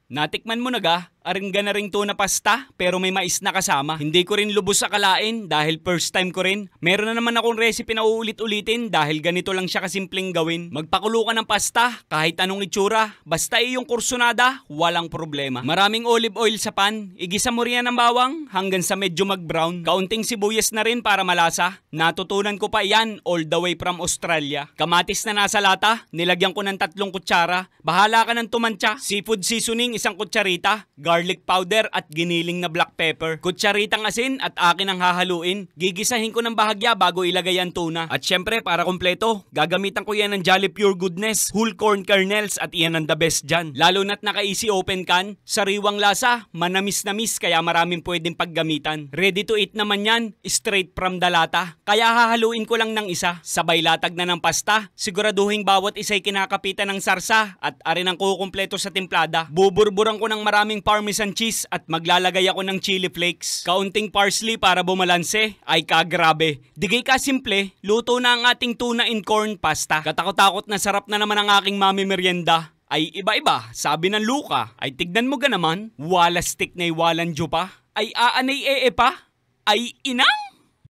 Natikman mo na ga? Aringga na ring tuna pasta pero may mais na kasama. Hindi ko rin lubos akalain dahil first time ko rin. Meron na naman akong recipe na uulit-ulitin dahil ganito lang siya kasimpleng gawin. Magpakulo ka ng pasta kahit anong itsura. Basta iyong kursunada, walang problema. Maraming olive oil sa pan. Igisa mo riyan ng bawang hanggang sa medyo mag-brown. Kaunting sibuyas na rin para malasa. Natutunan ko pa yan all the way from Australia. Kamatis na nasa lata, nilagyan ko ng 3 kutsara. Bahala ka ng tumantsa. Seafood seasoning 1 kutsarita. Garlic powder at giniling na black pepper. Kutsaritang asin at akin ang hahaluin. Gigisahin ko ng bahagya bago ilagay ang tuna. At syempre para kompleto, gagamitan ko yan ng Jolly Pure Goodness, whole corn kernels at iyan ang the best dyan. Lalo na't naka-easy open can, sariwang lasa, manamis-namis kaya maraming pwedeng paggamitan. Ready to eat naman yan, straight from the lata. Kaya hahaluin ko lang ng isa. Sabay latag na ng pasta. Siguraduhin bawat isa'y kinakapitan ng sarsa at arin ang kukumpleto sa timplada. Buburburan ko ng maraming parmesan cheese at maglalagay ako ng chili flakes. Kaunting parsley para bumalanse ay kagrabe. Digay ka simple, luto na ang ating tuna in corn pasta. Katakot-takot na sarap na naman ang aking mami merienda. Ay iba-iba, sabi ng Luka. Ay tignan mo ga naman, wala stick na iwalan jo pa. Ay aanay pa. Ay ina!